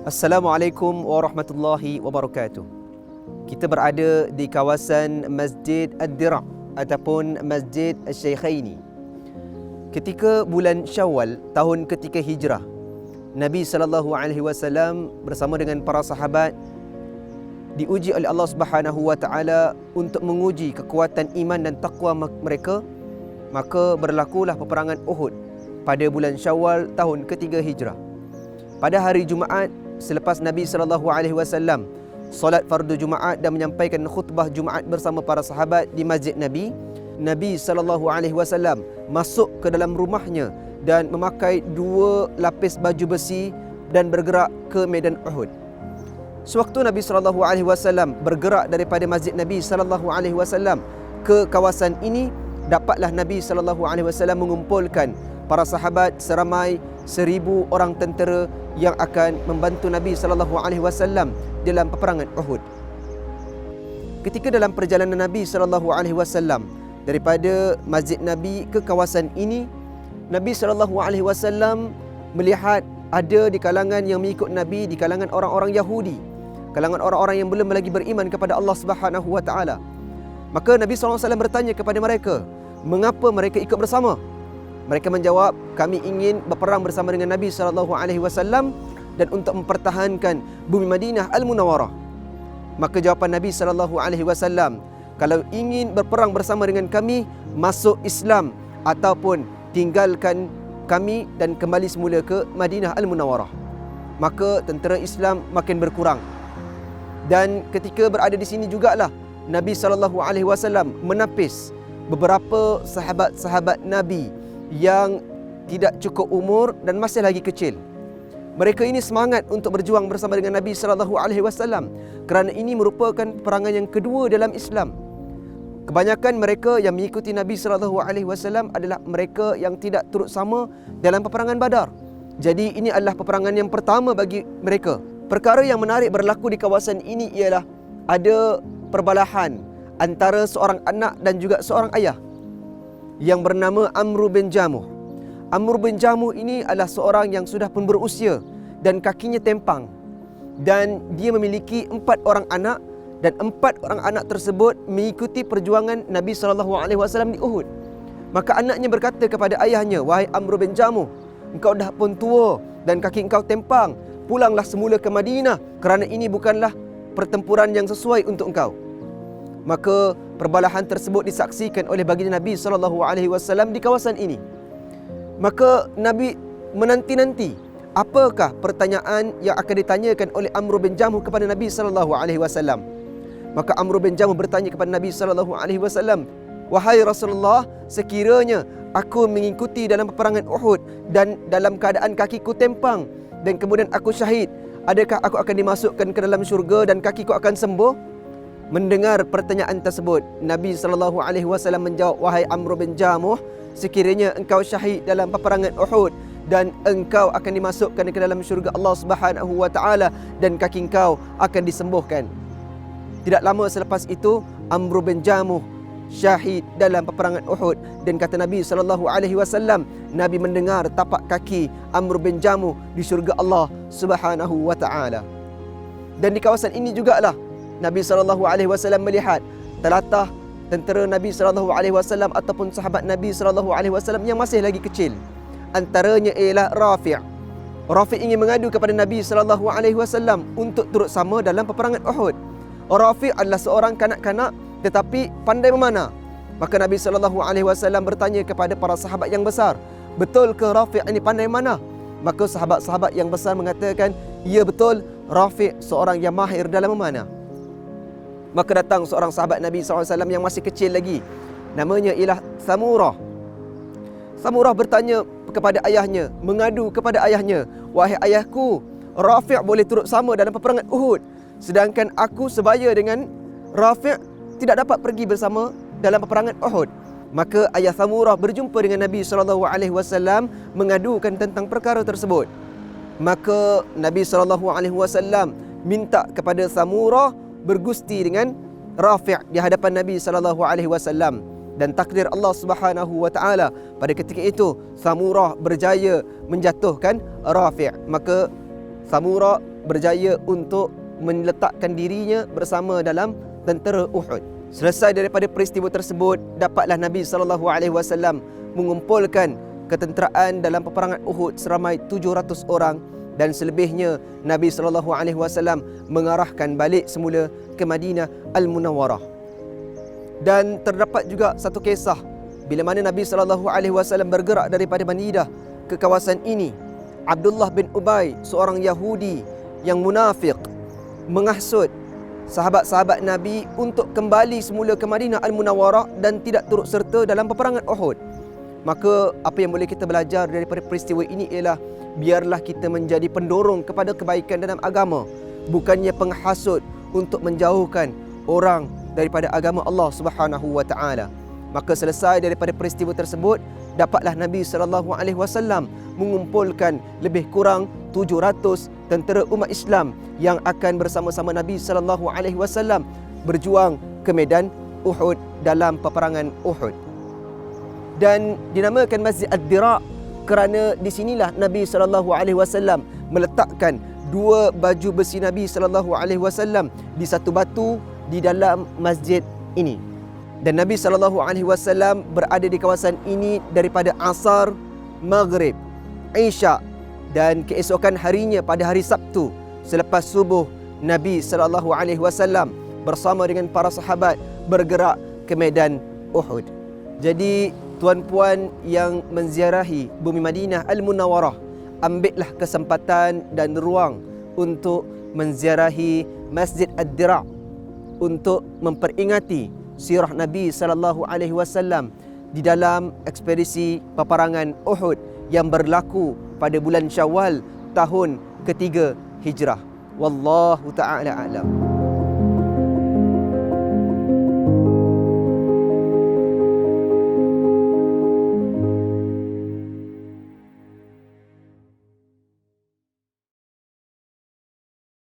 Assalamualaikum warahmatullahi wabarakatuh. Kita berada di kawasan Masjid Ad-Dira' ataupun Masjid Asy-Syaikhaini. Ketika bulan Syawal tahun ketiga Hijrah, Nabi SAW bersama dengan para sahabat diuji oleh Allah Subhanahu wa taala untuk menguji kekuatan iman dan takwa mereka. Maka berlakulah peperangan Uhud pada bulan Syawal tahun ketiga Hijrah. Pada hari Jumaat selepas Nabi SAW solat fardu Jumaat dan menyampaikan khutbah Jumaat bersama para sahabat di masjid Nabi, Nabi SAW masuk ke dalam rumahnya dan memakai 2 lapis baju besi dan bergerak ke medan Uhud. Sewaktu Nabi SAW bergerak daripada masjid Nabi SAW ke kawasan ini, dapatlah Nabi SAW mengumpulkan para sahabat seramai 1000 orang tentera yang akan membantu Nabi SAW dalam peperangan Uhud. Ketika dalam perjalanan Nabi SAW daripada Masjid Nabi ke kawasan ini, Nabi SAW melihat ada di kalangan yang mengikut Nabi, di kalangan orang-orang Yahudi, kalangan orang-orang yang belum lagi beriman kepada Allah Subhanahu wa taala. Maka Nabi SAW bertanya kepada mereka, mengapa mereka ikut bersama? Mereka menjawab, kami ingin berperang bersama dengan Nabi SAW dan untuk mempertahankan bumi Madinah Al-Munawwarah. Maka jawapan Nabi SAW, kalau ingin berperang bersama dengan kami, masuk Islam ataupun tinggalkan kami dan kembali semula ke Madinah Al-Munawwarah. Maka tentera Islam makin berkurang. Dan ketika berada di sini jugalah Nabi SAW menapis beberapa sahabat-sahabat Nabi yang tidak cukup umur dan masih lagi kecil. Mereka ini semangat untuk berjuang bersama dengan Nabi SAW kerana ini merupakan peperangan yang kedua dalam Islam. Kebanyakan mereka yang mengikuti Nabi SAW adalah mereka yang tidak turut sama dalam peperangan Badar. Jadi ini adalah peperangan yang pertama bagi mereka. Perkara yang menarik berlaku di kawasan ini ialah ada perbalahan antara seorang anak dan juga seorang ayah yang bernama Amr bin Jamuh. Amr bin Jamuh ini adalah seorang yang sudah pun berusia dan kakinya tempang, dan dia memiliki 4 orang anak, dan 4 orang anak tersebut mengikuti perjuangan Nabi SAW di Uhud. Maka anaknya berkata kepada ayahnya, wahai Amr bin Jamuh, engkau dah pun tua dan kaki engkau tempang, pulanglah semula ke Madinah kerana ini bukanlah pertempuran yang sesuai untuk engkau. Maka perbalahan tersebut disaksikan oleh baginda Nabi SAW di kawasan ini. Maka Nabi menanti-nanti apakah pertanyaan yang akan ditanyakan oleh Amr bin Jamuh kepada Nabi SAW. Maka Amr bin Jamuh bertanya kepada Nabi SAW, wahai Rasulullah, sekiranya aku mengikuti dalam peperangan Uhud dan dalam keadaan kakiku tempang dan kemudian aku syahid, adakah aku akan dimasukkan ke dalam syurga dan kakiku akan sembuh? Mendengar pertanyaan tersebut, Nabi SAW menjawab, wahai Amr bin Jamuh, sekiranya engkau syahid dalam peperangan Uhud dan engkau akan dimasukkan ke dalam syurga Allah Subhanahu wa taala dan kaki engkau akan disembuhkan. Tidak lama selepas itu, Amr bin Jamuh syahid dalam peperangan Uhud, dan kata Nabi SAW, Nabi mendengar tapak kaki Amr bin Jamuh di syurga Allah Subhanahu wa taala. Dan di kawasan ini jugalah Nabi SAW melihat telatah tentera Nabi SAW ataupun sahabat Nabi SAW yang masih lagi kecil. Antaranya ialah Rafi'. Rafi' ingin mengadu kepada Nabi SAW untuk turut sama dalam peperangan Uhud. Rafi' adalah seorang kanak-kanak tetapi pandai memanah. Maka Nabi SAW bertanya kepada para sahabat yang besar, betul ke Rafi' ini pandai memanah? Maka sahabat-sahabat yang besar mengatakan, ya betul, Rafi' seorang yang mahir dalam memanah. Maka datang seorang sahabat Nabi SAW yang masih kecil lagi, namanya ialah Samurah. Samurah bertanya kepada ayahnya, mengadu kepada ayahnya, wahai ayahku, Rafi' boleh turut sama dalam peperangan Uhud, sedangkan aku sebaya dengan Rafi' tidak dapat pergi bersama dalam peperangan Uhud. Maka ayah Samurah berjumpa dengan Nabi SAW mengadukan tentang perkara tersebut. Maka Nabi SAW minta kepada Samurah bergusti dengan Rafi' di hadapan Nabi SAW. Dan takdir Allah Subhanahu wa taala, pada ketika itu Samurah berjaya menjatuhkan Rafi'. Maka Samurah berjaya untuk meletakkan dirinya bersama dalam tentera Uhud. Selesai daripada peristiwa tersebut, dapatlah Nabi SAW mengumpulkan ketenteraan dalam peperangan Uhud seramai 700 orang, dan selebihnya Nabi SAW mengarahkan balik semula ke Madinah Al-Munawwarah. Dan terdapat juga satu kisah bila mana Nabi SAW bergerak daripada Madinah ke kawasan ini. Abdullah bin Ubay, seorang Yahudi yang munafik, menghasut sahabat-sahabat Nabi untuk kembali semula ke Madinah Al-Munawwarah dan tidak turut serta dalam peperangan Uhud. Maka apa yang boleh kita belajar daripada peristiwa ini ialah biarlah kita menjadi pendorong kepada kebaikan dalam agama, bukannya penghasut untuk menjauhkan orang daripada agama Allah Subhanahu wa taala. Maka selesai daripada peristiwa tersebut, dapatlah Nabi SAW mengumpulkan lebih kurang 700 tentera umat Islam yang akan bersama-sama Nabi SAW berjuang ke medan Uhud dalam peperangan Uhud. Dan dinamakan Masjid Ad-Dira' kerana di sinilah Nabi SAW meletakkan dua baju besi Nabi SAW di satu batu di dalam masjid ini. Dan Nabi SAW berada di kawasan ini daripada Asar, Maghrib, Isya, dan keesokan harinya pada hari Sabtu selepas subuh, Nabi SAW bersama dengan para sahabat bergerak ke medan Uhud. Jadi tuan-puan yang menziarahi bumi Madinah Al-Munawwarah, ambillah kesempatan dan ruang untuk menziarahi Masjid Ad-Dira' untuk memperingati sirah Nabi SAW di dalam ekspedisi peperangan Uhud yang berlaku pada bulan Syawal tahun ketiga Hijrah. Wallahu ta'ala a'lam.